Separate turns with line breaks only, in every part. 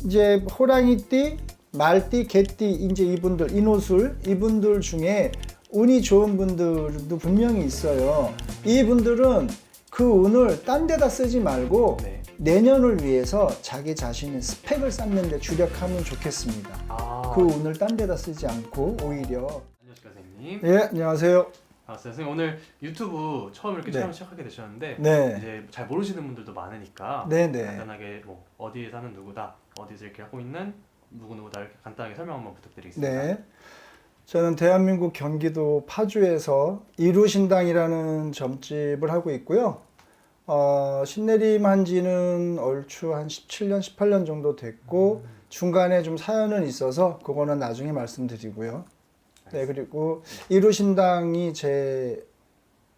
이제 호랑이띠, 말띠, 개띠 이제 이분들 인호술 이분들 중에 운이 좋은 분들도 분명히 있어요. 이분들은 그 운을 딴 데다 쓰지 말고
네.
내년을 위해서 자기 자신의 스펙을 쌓는 데 주력하면 좋겠습니다. 그 운을 딴 데다 쓰지 않고 오히려.
안녕하십니까 선생님.
예, 안녕하세요.
선생님 오늘 유튜브 처음 이렇게
네.
촬영 시작하게 되셨는데
네.
이제 잘 모르시는 분들도 많으니까
네네.
간단하게 뭐 어디에 사는 누구다, 어디서 이렇게 하고 있는 누구누구다 이렇게 간단하게 설명 한번 부탁드리겠습니다.
네. 저는 대한민국 경기도 파주에서 이루신당이라는 점집을 하고 있고요. 신내림 지는 얼추 한 17년, 18년 정도 됐고 중간에 좀 사연은 있어서 그거는 나중에 말씀드리고요. 네, 그리고 이루신당이 제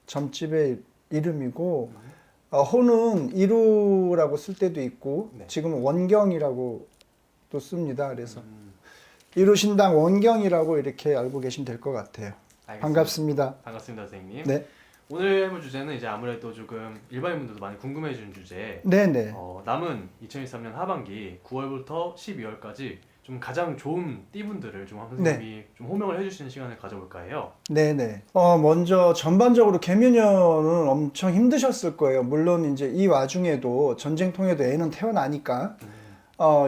점집의 이름이고 호는 이루라고 쓸 때도 있고
네.
지금 원경이라고 또 씁니다. 그래서 이루신당 원경이라고 이렇게 알고 계시면 될 것 같아요.
알겠습니다.
반갑습니다.
반갑습니다 선생님.
네,
오늘 해볼 주제는 이제 아무래도 조금 일반인분들도 많이 궁금해지는 주제.
네네.
남은 2023년 하반기 9월부터 12월까지 좀 가장 좋은 띠분들을 좀 선생님이 좀 호명을 해주시는 시간을 가져볼까 해요.
네네. 먼저 전반적으로 개묘년은 엄청 힘드셨을 거예요. 물론 이제 이 와중에도 전쟁통에도 애는 태어나니까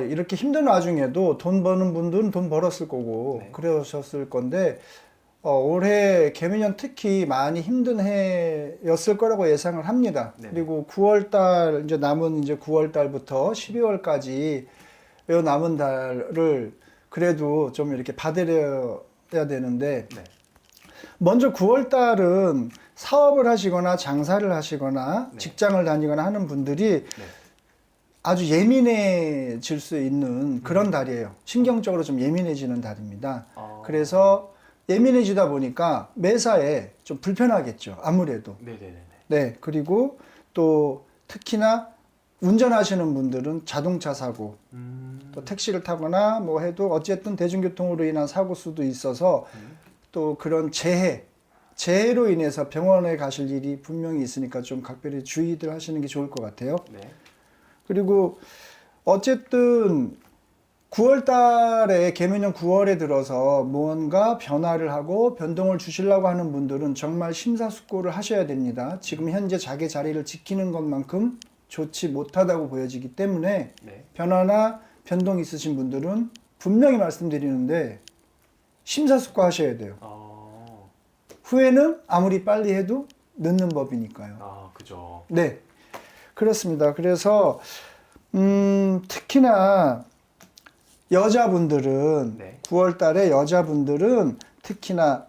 이렇게 힘든 와중에도 돈 버는 분들은 돈 벌었을 거고
네.
그러셨을 건데 올해 개묘년 특히 많이 힘든 해였을 거라고 예상을 합니다.
네네.
그리고 9월달 이제 남은 이제 9월달부터 12월까지 요 남은 달을 그래도 좀 이렇게 받으려야 되는데
네.
먼저 9월달은 사업을 하시거나 장사를 하시거나
네.
직장을 다니거나 하는 분들이
네.
아주 예민해질 수 있는 그런 달이에요. 신경적으로 좀 예민해지는 달입니다. 그래서 예민해지다 보니까 매사에 좀 불편하겠죠. 아무래도.
네네네.
네. 그리고 또 특히나 운전하시는 분들은 자동차 사고 또 택시를 타거나 뭐 해도 어쨌든 대중교통으로 인한 사고 수도 있어서 또 그런 재해로 인해서 병원에 가실 일이 분명히 있으니까 좀 각별히 주의들 하시는 게 좋을 것 같아요.
네.
그리고 어쨌든 9월 달에 개묘년 9월에 들어서 무언가 변화를 하고 변동을 주시려고 하는 분들은 정말 심사숙고를 하셔야 됩니다. 지금 현재 자기 자리를 지키는 것만큼 좋지 못하다고 보여지기 때문에
네.
변화나 변동이 있으신 분들은 분명히 말씀드리는데 심사숙고 하셔야 돼요. 후회는 아무리 빨리 해도 늦는 법이니까요.
그죠.
네, 그렇습니다. 그래서 특히나 여자분들은
네.
9월 달에 여자분들은 특히나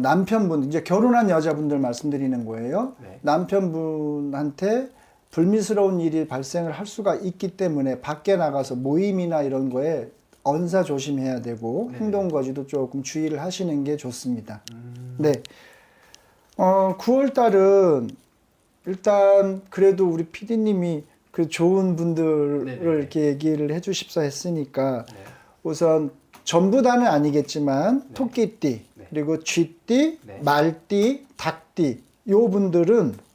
남편분 이제 결혼한 여자분들 말씀드리는 거예요.
네.
남편분한테 불미스러운 일이 발생을 할 수가 있기 때문에 밖에 나가서 모임이나 이런 거에 언사 조심해야 되고
네네.
행동 거지도 조금 주의를 하시는 게 좋습니다. 네. 9월 달은 일단 그래도 우리 PD님이 그 좋은 분들을
네네.
이렇게 얘기를 해주십사 했으니까
네.
우선 전부 다는 아니겠지만
네.
토끼띠
네.
그리고 쥐띠,
네.
말띠, 닭띠 요 분들은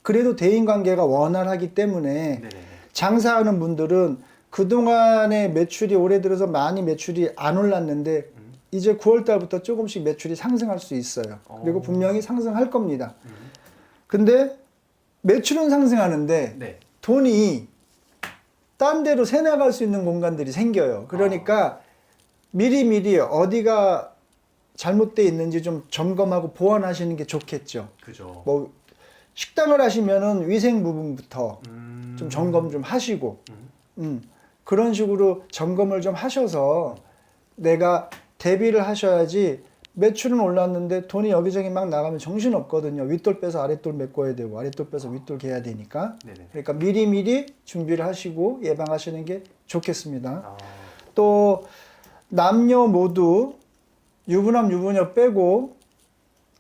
그래도 대인관계가 원활하기 때문에
네네.
장사하는 분들은 그동안의 매출이 올해 들어서 많이 매출이 안 올랐는데 이제 9월 달부터 조금씩 매출이 상승할 수 있어요. 그리고 분명히 상승할 겁니다. 근데 매출은 상승하는데
네.
돈이 딴 데로 새 나갈 수 있는 공간들이 생겨요. 그러니까 미리미리 어디가 잘못되어 있는지 좀 점검하고 보완하시는 게 좋겠죠.
그죠.
뭐 식당을 하시면은 위생 부분부터 좀 점검 좀 하시고 그런 식으로 점검을 좀 하셔서 내가 대비를 하셔야지 매출은 올랐는데 돈이 여기저기 막 나가면 정신 없거든요. 윗돌 빼서 아랫돌 메꿔야 되고 아랫돌 빼서 윗돌 개야 되니까.
네네.
그러니까 미리미리 준비를 하시고 예방하시는 게 좋겠습니다. 또 남녀 모두 유부남 유부녀 빼고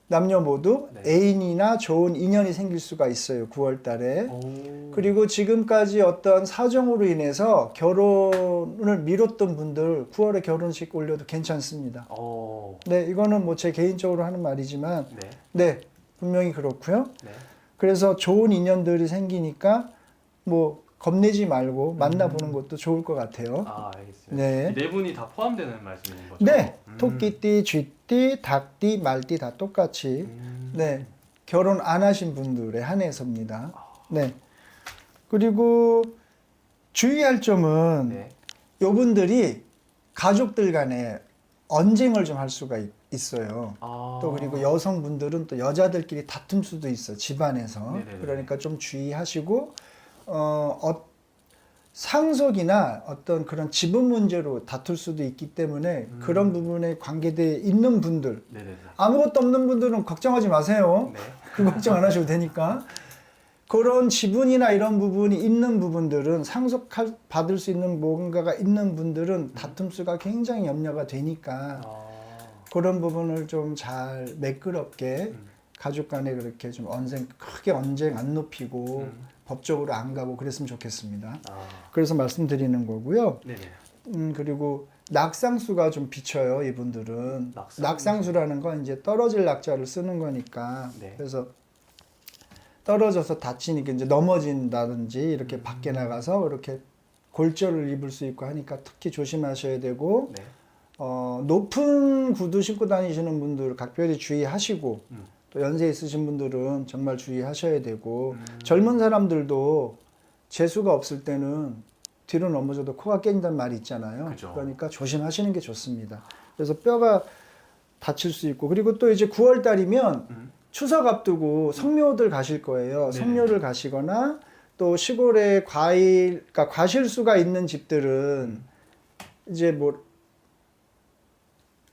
남녀 모두
네.
애인이나 좋은 인연이 생길 수가 있어요. 9월 달에.
오.
그리고 지금까지 어떤 사정으로 인해서 결혼을 미뤘던 분들 9월에 결혼식 올려도 괜찮습니다. 네, 이거는 뭐 제 개인적으로 하는 말이지만
네.
네, 분명히 그렇고요.
네.
그래서 좋은 인연들이 생기니까 뭐 겁내지 말고 만나보는 것도 좋을 것 같아요.
아, 알겠습니다.
네.
이 네 분이 다 포함되는 말씀인 거죠?
네, 토끼띠, 쥐띠, 닭띠, 말띠 다 똑같이 네, 결혼 안 하신 분들에 한해서입니다. 네. 그리고 주의할 점은
네.
요분들이 가족들 간에 언쟁을 좀 할 수가 있어요.
아.
또 그리고 여성분들은 또 여자들끼리 다툼 수도 있어, 집안에서.
네네네.
그러니까 좀 주의하시고 상속이나 어떤 그런 지분 문제로 다툴 수도 있기 때문에 그런 부분에 관계되어 있는 분들,
네네네.
아무것도 없는 분들은 걱정하지 마세요.
네.
그 걱정 안 하셔도 되니까. 그런 지분이나 이런 부분이 있는 부분들은 상속받을 수 있는 뭔가가 있는 분들은 다툼 수가 굉장히 염려가 되니까
아.
그런 부분을 좀 잘 매끄럽게 가족 간에 그렇게 좀 크게 언쟁 안 높이고 법적으로 안 가고 그랬으면 좋겠습니다.
아.
그래서 말씀드리는 거고요.
네네.
그리고 낙상수가 좀 비쳐요, 이분들은. 낙상수라는 건 이제 떨어질 낙자를 쓰는 거니까.
네.
그래서 떨어져서 다치니까 이제 넘어진다든지 이렇게 밖에 나가서 이렇게 골절을 입을 수 있고 하니까 특히 조심하셔야 되고,
네.
높은 구두 신고 다니시는 분들 각별히 주의하시고, 또 연세 있으신 분들은 정말 주의하셔야 되고, 젊은 사람들도 재수가 없을 때는 뒤로 넘어져도 코가 깨진다는 말이 있잖아요.
그죠.
그러니까 조심하시는 게 좋습니다. 그래서 뼈가 다칠 수 있고, 그리고 또 이제 9월 달이면 추석 앞두고 성묘들 가실 거예요.
네네.
성묘를 가시거나 또 시골에 그러니까 과실수가 있는 집들은 이제 뭐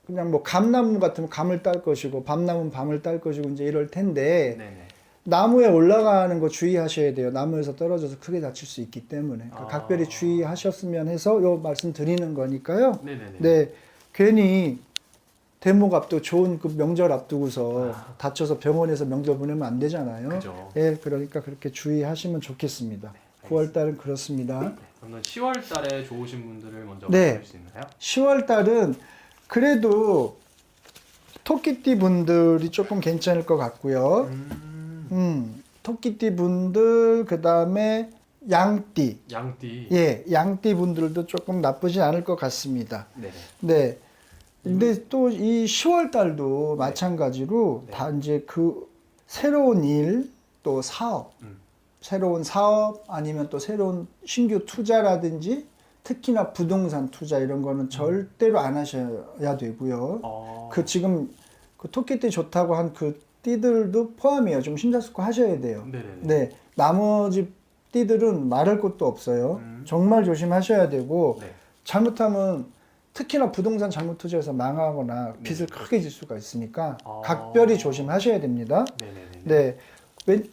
그냥 뭐 감나무 같으면 감을 딸 것이고 밤나무는 밤을 딸 것이고 이제 이럴 텐데
네네.
나무에 올라가는 거 주의하셔야 돼요. 나무에서 떨어져서 크게 다칠 수 있기 때문에 그러니까 각별히 주의하셨으면 해서 요 말씀 드리는 거니까요.
네네네.
네, 괜히 대목 앞두고 좋은 그 명절 앞두고서 다쳐서 병원에서 명절 보내면 안 되잖아요.
그죠.
예, 그러니까 그렇게 주의하시면 좋겠습니다. 9월 달은 그렇습니다.
네. 그러면 10월 달에 좋으신 분들을 먼저
네.
말씀해 주실 수 있나요?
10월 달은 그래도 토끼띠 분들이 조금 괜찮을 것 같고요. 토끼띠 분들, 그 다음에 양띠.
양띠.
예, 양띠 분들도 조금 나쁘지 않을 것 같습니다.
네네.
네. 근데 또 이 10월 달도 마찬가지로
네.
다 이제 그 새로운 일, 또 사업, 새로운 사업 아니면 또 새로운 신규 투자라든지 특히나 부동산 투자 이런 거는 절대로 안 하셔야 되고요. 그 지금 그 토끼띠 좋다고 한 그 띠들도 포함이에요. 좀 심사숙고 하셔야 돼요.
네네네.
네. 나머지 띠들은 말할 것도 없어요. 정말 조심하셔야 되고
네.
잘못하면 특히나 부동산 잘못 투자해서 망하거나 빚을
네.
크게 질 수가 있으니까 각별히 조심하셔야 됩니다.
네네네.
네.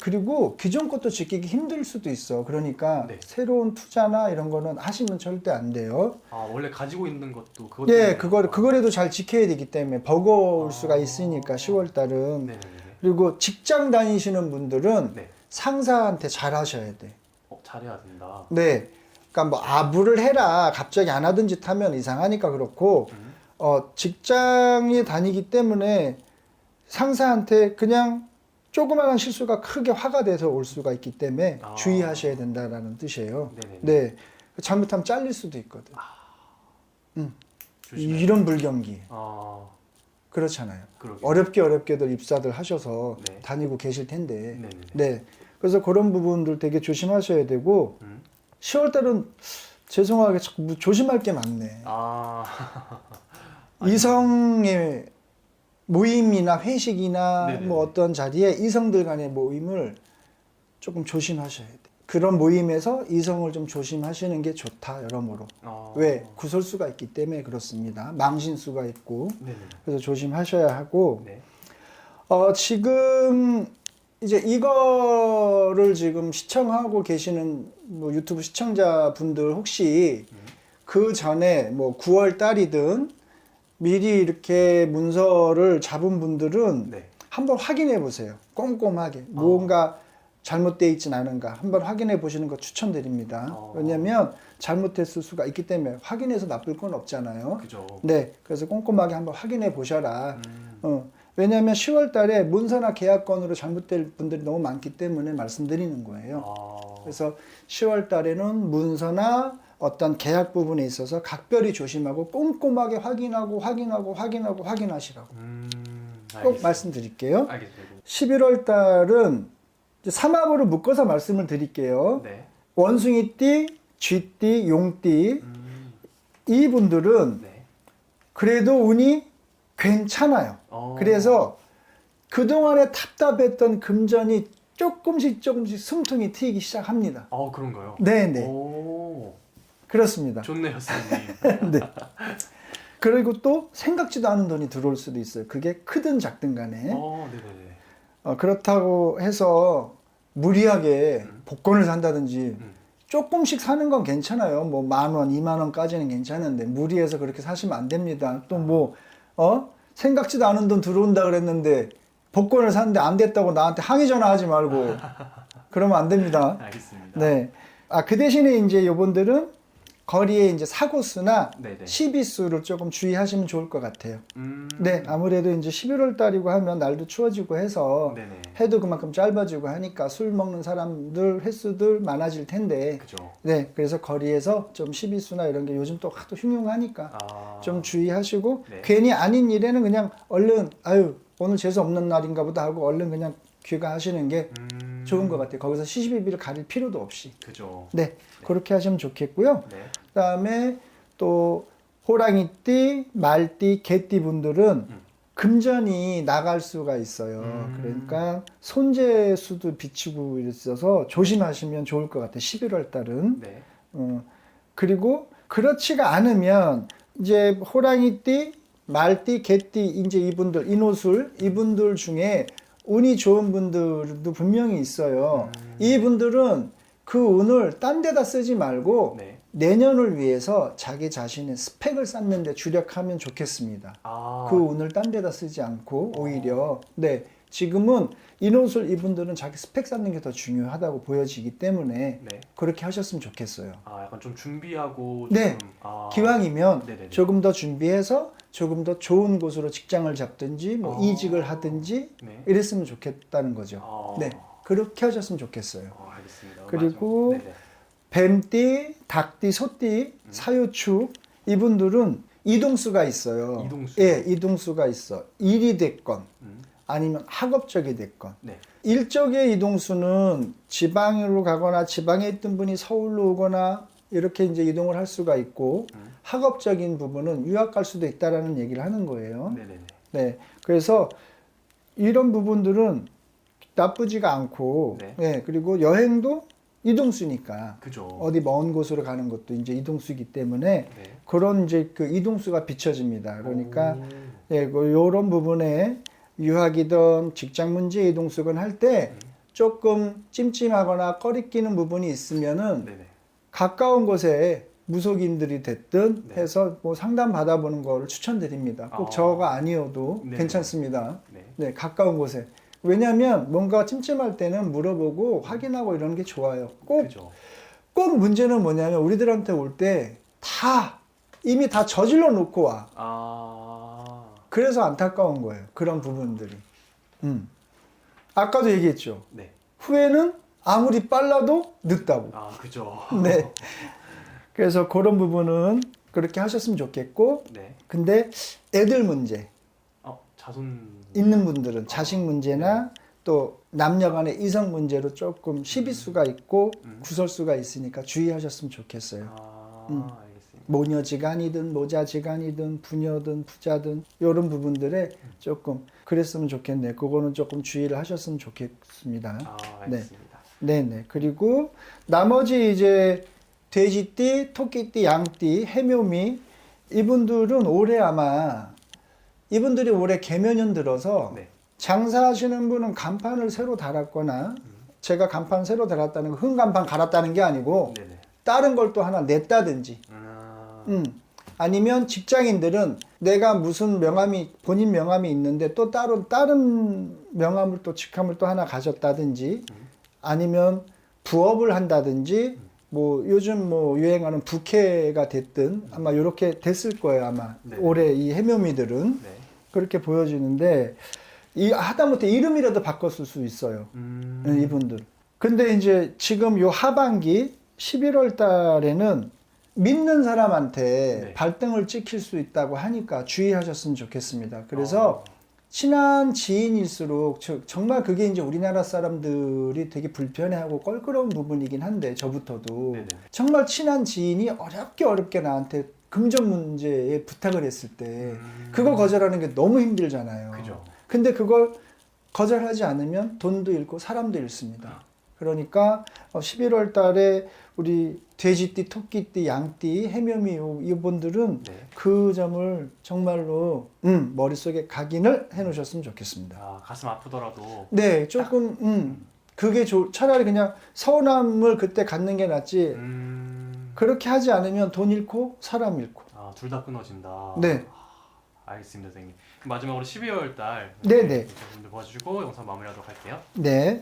그리고 기존 것도 지키기 힘들 수도 있어. 그러니까
네.
새로운 투자나 이런 거는 하시면 절대 안 돼요.
아, 원래 가지고 있는 것도 그것
예,
때문에.
그거라도 잘 지켜야 되기 때문에 버거울 수가 있으니까 10월 달은.
네네네.
그리고 직장 다니시는 분들은
네.
상사한테 잘 하셔야 돼.
잘해야 된다.
네. 그러니까 뭐 아부를 해라 갑자기 안 하던 짓 하면 이상하니까 그렇고 직장에 다니기 때문에 상사한테 그냥 조그마한 실수가 크게 화가 돼서 올 수가 있기 때문에 주의하셔야 된다라는 뜻이에요.
네네네.
네. 잘못하면 잘릴 수도 있거든.
조심해야
이런 불경기.
아,
그렇잖아요.
그러게요.
어렵게들 입사들 하셔서
네.
다니고 계실 텐데.
네네네.
네. 그래서 그런 부분들 되게 조심하셔야 되고 10월 달은 죄송하게 자꾸 조심할 게 많네.
아,
이성의 모임이나 회식이나
네네네.
뭐 어떤 자리에 이성들 간의 모임을 조금 조심하셔야 돼. 그런 모임에서 이성을 좀 조심하시는 게 좋다, 여러모로. 왜? 구설수가 있기 때문에 그렇습니다. 망신수가 있고.
네네.
그래서 조심하셔야 하고.
네.
지금 이제 이거를 지금 시청하고 계시는 뭐 유튜브 시청자분들 혹시 그 전에 뭐 9월 달이든 미리 이렇게 문서를 잡은 분들은
네.
한번 확인해 보세요. 꼼꼼하게. 뭔가 잘못되어 있진 않은가 한번 확인해 보시는 거 추천드립니다. 왜냐면 잘못했을 수가 있기 때문에 확인해서 나쁠 건 없잖아요.
그죠.
네. 그래서 꼼꼼하게 한번 확인해 보셔라. 왜냐하면 10월 달에 문서나 계약건으로 잘못될 분들이 너무 많기 때문에 말씀드리는 거예요. 그래서 10월 달에는 문서나 어떤 계약 부분에 있어서 각별히 조심하고 꼼꼼하게 확인하시라고 꼭
알겠습니다.
말씀드릴게요.
알겠습니다.
11월 달은 삼합으로 묶어서 말씀을 드릴게요.
네.
원숭이띠, 쥐띠, 용띠 이분들은
네.
그래도 운이 괜찮아요. 그래서 그동안에 답답했던 금전이 조금씩 숨통이 트이기 시작합니다.
그런가요?
네네.
오,
그렇습니다.
좋네요, 선생님.
네. 그리고 또 생각지도 않은 돈이 들어올 수도 있어요. 그게 크든 작든 간에.
네네네.
그렇다고 해서 무리하게 복권을 산다든지 조금씩 사는 건 괜찮아요. 뭐 10,000원, 20,000원까지는 괜찮은데 무리해서 그렇게 사시면 안 됩니다. 또 뭐 생각지도 않은 돈 들어온다 그랬는데 복권을 샀는데 안 됐다고 나한테 항의 전화하지 말고 그러면 안 됩니다.
알겠습니다.
네. 그 대신에 이제 요분들은 거리에 이제 사고수나
네네.
시비수를 조금 주의하시면 좋을 것 같아요.
음.
네, 아무래도 이제 11월 달이고 하면 날도 추워지고 해서
네네.
해도 그만큼 짧아지고 하니까 술 먹는 사람들 횟수들 많아질 텐데,
그죠.
네, 그래서 거리에서 좀 시비수나 이런 게 요즘 또 하도 흉흉하니까 좀 주의하시고
네.
괜히 아닌 일에는 그냥 얼른 오늘 재수 없는 날인가 보다 하고 얼른 그냥 귀가하시는 게 좋은 것 같아요. 거기서 시시비비를 가릴 필요도 없이.
그죠.
네, 그렇게 하시면 좋겠고요.
네.
그다음에 또 호랑이띠, 말띠, 개띠 분들은 금전이 나갈 수가 있어요. 그러니까 손재수도 비치고 있어서 조심하시면 좋을 것 같아요. 11월 달은.
네.
그리고 그렇지가 않으면 이제 호랑이띠, 말띠, 개띠 이제 이분들 인호술 이분들 중에 운이 좋은 분들도 분명히 있어요. 이분들은 그 운을 딴 데다 쓰지 말고
네.
내년을 위해서 자기 자신의 스펙을 쌓는 데 주력하면 좋겠습니다. 그 운을 딴 데다 쓰지 않고 오히려 지금은 인호술 이분들은 자기 스펙 쌓는 게 더 중요하다고 보여지기 때문에
네.
그렇게 하셨으면 좋겠어요.
약간 좀 준비하고
네.
좀,
기왕이면
네네네.
조금 더 준비해서 조금 더 좋은 곳으로 직장을 잡든지 뭐 이직을 하든지
네.
이랬으면 좋겠다는 거죠. 네, 그렇게 하셨으면 좋겠어요.
알겠습니다.
그리고
맞아. 네네.
뱀띠, 닭띠, 소띠, 사유축 이분들은 이동수가 있어요.
이동수?
예, 이동수가 있어. 일이 됐건
음.
아니면 학업적이 됐건.
네.
일적의 이동수는 지방으로 가거나 지방에 있던 분이 서울로 오거나 이렇게 이제 이동을 할 수가 있고 학업적인 부분은 유학 갈 수도 있다라는 얘기를 하는 거예요.
네네네.
네, 그래서 이런 부분들은 나쁘지가 않고,
네.
그리고 여행도 이동수니까
그죠.
어디 먼 곳으로 가는 것도 이제 이동수이기 때문에
네.
그런 이제 그 이동수가 비춰집니다. 그러니까
오.
이런 부분에 유학이든 직장 문제 이동수건 할 때 조금 찜찜하거나 꺼리끼는 부분이 있으면은
네네.
가까운 곳에 무속인들이 됐든
네.
해서 뭐 상담 받아보는 거를 추천드립니다. 꼭 저가 아니어도
네.
괜찮습니다.
네.
네, 가까운 곳에. 왜냐하면 뭔가 찜찜할 때는 물어보고 확인하고 이런 게 좋아요.
그죠.
꼭 문제는 뭐냐면 우리들한테 올 때 다 이미 다 저질러 놓고 와. 그래서 안타까운 거예요. 그런 부분들이. 아까도 얘기했죠.
네.
후회는 아무리 빨라도 늦다고.
그죠.
네. 그래서 그런 부분은 그렇게 하셨으면 좋겠고,
네.
근데 애들 문제
자손
있는 분들은 자식 문제나 또 남녀 간의 이성 문제로 조금 시비수가 있고 구설수가 있으니까 주의하셨으면 좋겠어요.
알겠습니다.
모녀지간이든 모자지간이든 부녀든 부자든 이런 부분들에 조금 그랬으면 좋겠네. 그거는 조금 주의를 하셨으면 좋겠습니다.
알겠습니다.
네네. 그리고 나머지 이제 돼지띠, 토끼띠, 양띠, 해묘미 이분들은 올해 이분들이 올해 개면연 들어서
네.
장사하시는 분은 간판을 새로 달았거나 제가 간판 새로 달았다는 거 흠간판 갈았다는 게 아니고
네네.
다른 걸 또 하나 냈다든지 아니면 직장인들은 내가 무슨 명함이 본인 명함이 있는데 또 따로 다른 명함을 또 직함을 또 하나 가졌다든지 아니면 부업을 한다든지 뭐 요즘 뭐 유행하는 부캐가 됐든 아마 이렇게 됐을 거예요 아마
네.
올해 이 해묘미들은
네.
그렇게 보여지는데 이 하다못해 이름이라도 바꿨을 수 있어요 이분들 근데 이제 지금 요 하반기 11월 달에는 믿는 사람한테
네.
발등을 찍힐 수 있다고 하니까 주의하셨으면 좋겠습니다. 그래서 친한 지인일수록 정말 그게 이제 우리나라 사람들이 되게 불편해하고 껄끄러운 부분이긴 한데 저부터도
네네.
정말 친한 지인이 어렵게 나한테 금전 문제에 부탁을 했을 때 그거 거절하는 게 너무 힘들잖아요.
그죠.
근데 그걸 거절하지 않으면 돈도 잃고 사람도 잃습니다. 그러니까 11월 달에 우리 돼지띠, 토끼띠, 양띠, 해묘미 이분들은
네.
그 점을 정말로 머릿속에 각인을 해놓으셨으면 좋겠습니다.
아, 가슴 아프더라도
네, 조금 그게 차라리 그냥 서운함을 그때 갖는 게 낫지 그렇게 하지 않으면 돈 잃고 사람 잃고.
아, 둘 다 끊어진다.
네.
알겠습니다, 선생님. 마지막으로 12월 달
네네.
분들 봐주시고 영상 마무리하도록 할게요.
네.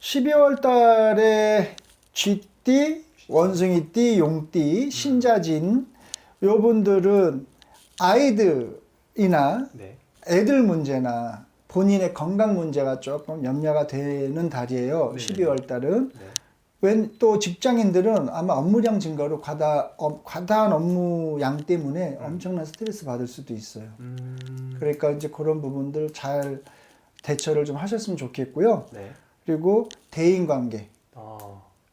12월 달에 쥐띠, 원숭이띠, 용띠, 신자진 요분들은 아이들이나
네.
애들 문제나 본인의 건강 문제가 조금 염려가 되는 달이에요.
네네.
12월 달은.
네.
웬 또 직장인들은 아마 업무량 증가로 과다한 업무량 때문에 엄청난 스트레스 받을 수도 있어요. 그러니까 이제 그런 부분들 잘 대처를 좀 하셨으면 좋겠고요.
네.
그리고 대인관계.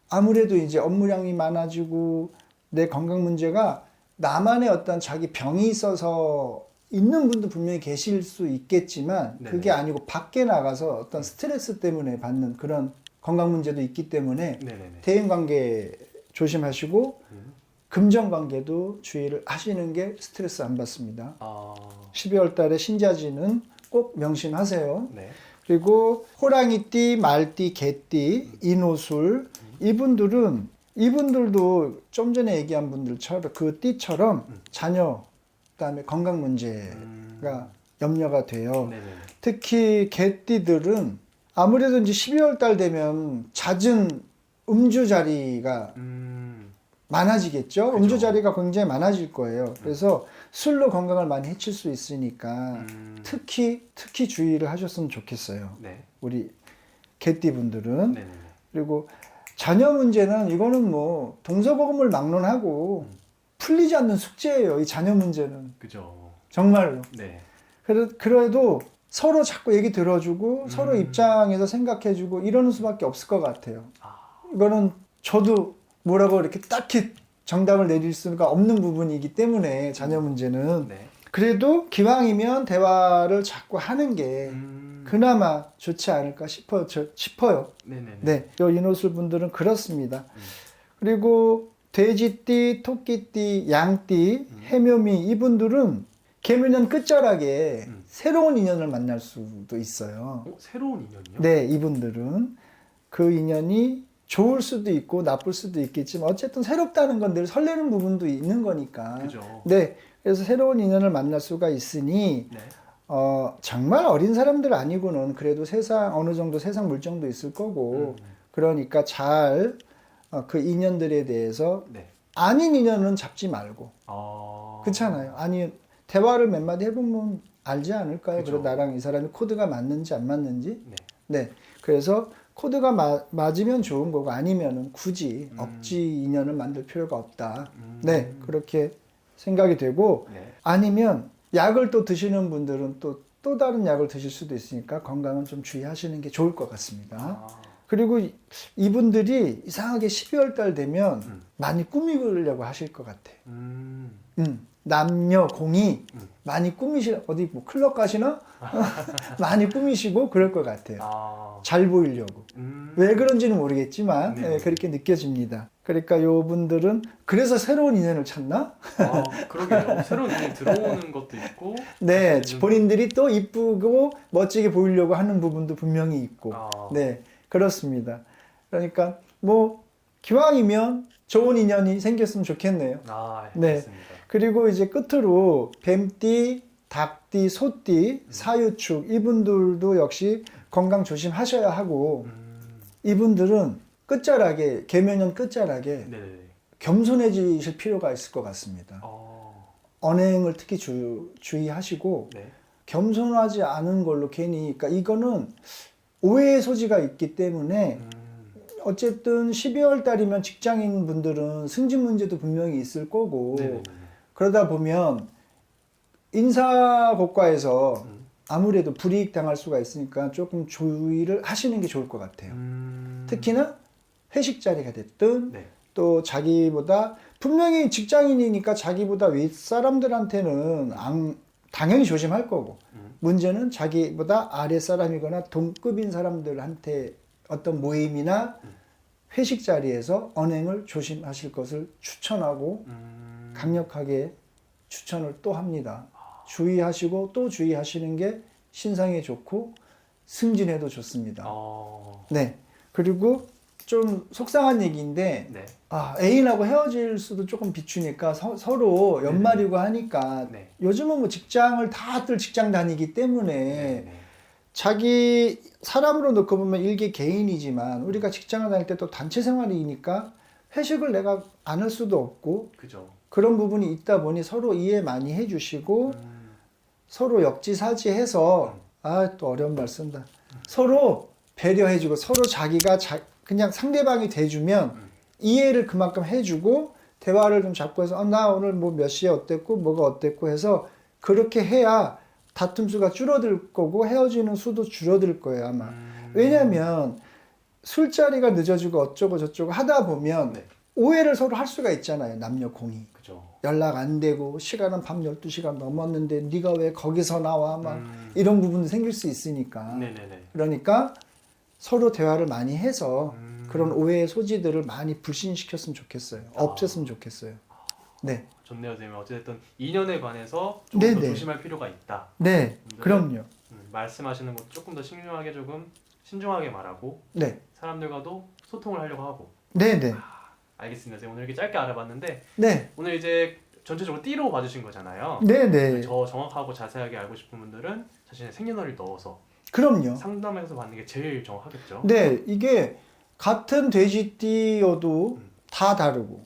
아무래도 이제 업무량이 많아지고 내 건강 문제가 나만의 어떤 자기 병이 있어서 있는 분도 분명히 계실 수 있겠지만
네네.
그게 아니고 밖에 나가서 어떤 스트레스 때문에 받는 그런 건강 문제도 있기 때문에
네네네.
대인관계 조심하시고 금전관계도 주의를 하시는 게 스트레스 안 받습니다. 12월 달에 신자진은 꼭 명심하세요.
네.
그리고 호랑이띠, 말띠, 개띠, 인호술 이분들도 좀 전에 얘기한 분들처럼 그 띠처럼 자녀 그다음에 건강 문제가 염려가 돼요.
네네.
특히 개띠들은 아무래도 이제 12월 달 되면 잦은 음주 자리가 많아지겠죠.
그죠.
음주 자리가 굉장히 많아질 거예요. 그래서 술로 건강을 많이 해칠 수 있으니까 특히 주의를 하셨으면 좋겠어요.
네.
우리 개띠 분들은.
네네네.
그리고 자녀 문제는 이거는 뭐 동서고금을 막론하고 풀리지 않는 숙제예요. 이 자녀 문제는
그죠.
정말로.
네.
그래도 서로 자꾸 얘기 들어주고 서로 입장에서 생각해주고 이러는 수밖에 없을 것 같아요. 이거는 저도 뭐라고 이렇게 딱히 정답을 내릴 수가 없는 부분이기 때문에 자녀 문제는
네.
그래도 기왕이면 대화를 자꾸 하는 게 그나마 좋지 않을까 싶어요.
네네네.
네, 요 인호술 분들은 그렇습니다. 그리고 돼지띠, 토끼띠, 양띠, 해묘미 이분들은 개묘년 끝자락에 새로운 인연을 만날 수도 있어요.
새로운 인연이요?
네, 이분들은 그 인연이 좋을 수도 있고 나쁠 수도 있겠지만 어쨌든 새롭다는 건 늘 설레는 부분도 있는 거니까.
그죠.
네, 그래서 새로운 인연을 만날 수가 있으니
네.
정말 어린 사람들 아니고는 그래도 어느 정도 세상 물정도 있을 거고 그러니까 잘 그 인연들에 대해서
네.
아닌 인연은 잡지 말고
아.
그렇잖아요. 아니 대화를 몇 마디 해보면 알지 않을까요?
그죠.
그래 나랑 이 사람이 코드가 맞는지 안 맞는지.
네.
네, 그래서 코드가 맞으면 좋은 거고 아니면은 굳이 억지 인연을 만들 필요가 없다. 네, 그렇게 생각이 되고
네.
아니면 약을 또 드시는 분들은 또 다른 약을 드실 수도 있으니까 건강은 좀 주의하시는 게 좋을 것 같습니다. 그리고 이분들이 이상하게 12월 달 되면 많이 꾸미려고 하실 것 같아. 남녀 공이 많이 어디 뭐 클럽 가시나? 많이 꾸미시고 그럴 것 같아요. 잘 보이려고. 왜 그런지는 모르겠지만
네.
네, 그렇게 느껴집니다. 그러니까 요 분들은 그래서 새로운 인연을 찾나?
그러게요. 새로운 인연이 들어오는 것도 있고.
네,
사실은-
본인들이 또 이쁘고 멋지게 보이려고 하는 부분도 분명히 있고. 네, 그렇습니다. 그러니까 뭐 기왕이면 좋은 인연이 생겼으면 좋겠네요. 네.
알겠습니다.
그리고 이제 끝으로 뱀띠, 닭띠, 소띠, 사유축 이분들도 역시 건강 조심하셔야 하고 이분들은 끝자락에 계면년 끝자락에
네네네.
겸손해지실 필요가 있을 것 같습니다. 언행을 특히 주의하시고
네.
겸손하지 않은 걸로 괜히 그러니까 이거는 오해의 소지가 있기 때문에 어쨌든 12월 달이면 직장인 분들은 승진 문제도 분명히 있을 거고
네네네.
그러다 보면 인사고과에서
음.
아무래도 불이익 당할 수가 있으니까 조금 주의를 하시는 게 좋을 것 같아요. 특히나 회식 자리가 됐든
네.
또 자기보다 분명히 직장인이니까 자기보다 윗사람들한테는 당연히 조심할 거고 문제는 자기보다 아랫사람이거나 동급인 사람들한테 어떤 모임이나 회식 자리에서 언행을 조심하실 것을 추천하고 강력하게 추천을 또 합니다. 주의하시고 또 주의하시는 게 신상에 좋고 승진에도 좋습니다. 네. 그리고 좀 속상한 얘기인데
네.
애인하고 헤어질 수도 조금 비추니까 서로 연말이고 하니까
네.
요즘은 뭐 직장을 다들 직장 다니기 때문에
네.
자기 사람으로 놓고 보면 일개 개인이지만 우리가 직장을 다닐 때 또 단체 생활이니까 회식을 내가 안 할 수도 없고
그죠.
그런 부분이 있다 보니 서로 이해 많이 해주시고 서로 역지사지해서 또 어려운 말 쓴다. 서로 배려해주고 서로 자기가 그냥 상대방이 돼주면 이해를 그만큼 해주고 대화를 좀 잡고 해서 나 오늘 뭐 몇 시에 어땠고 뭐가 어땠고 해서 그렇게 해야 다툼 수가 줄어들 거고 헤어지는 수도 줄어들 거예요 아마. 왜냐하면 술자리가 늦어지고 어쩌고 저쩌고 하다 보면
네.
오해를 서로 할 수가 있잖아요. 남녀 공이.
그죠.
연락 안 되고 시간은 밤 12시간 넘었는데 네가 왜 거기서 나와 막 이런 부분도 생길 수 있으니까.
네네네.
그러니까 서로 대화를 많이 해서 그런 오해의 소지들을 많이 불신시켰으면 좋겠어요. 없앴으면 좋겠어요. 네.
좋네요, 선생님. 어쨌든 인연에 관해서 조금 더
네네.
조심할 필요가 있다.
네. 그럼요.
말씀하시는 것도 조금 더 신중하게 조금 신중하게 말하고
네.
사람들과도 소통을 하려고 하고.
네네.
알겠습니다. 선생님. 오늘 이렇게 짧게 알아봤는데
네.
오늘 이제 전체적으로 띠로 봐주신 거잖아요.
네네.
저 정확하고 자세하게 알고 싶은 분들은 자신의 생년월일 넣어서
그럼요.
상담해서 받는 게 제일 정확하겠죠.
네. 이게 같은 돼지띠여도 다 다르고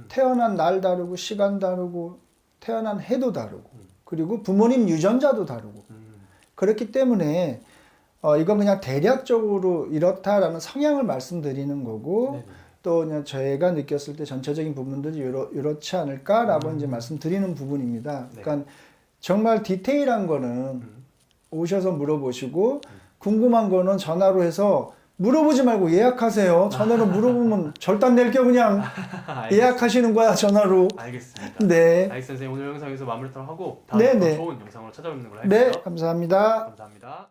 태어난 날 다르고 시간 다르고 태어난 해도 다르고 그리고 부모님 유전자도 다르고 그렇기 때문에 이건 그냥 대략적으로 이렇다라는 성향을 말씀드리는 거고
네네.
또 그냥 저희가 느꼈을 때 전체적인 부분들이 이렇지 않을까라고 이제 말씀드리는 부분입니다.
네.
그러니까 정말 디테일한 거는 오셔서 물어보시고 궁금한 거는 전화로 해서 물어보지 말고 예약하세요. 전화로 물어보면 절단 낼게요. 그냥 예약하시는 거야 전화로.
알겠습니다.
네.
알겠습니다. 선생님. 오늘 영상에서 마무리를 하고 다음에
네네.
더 좋은 영상으로 찾아뵙는 걸로 할게요.
네, 감사합니다.
감사합니다.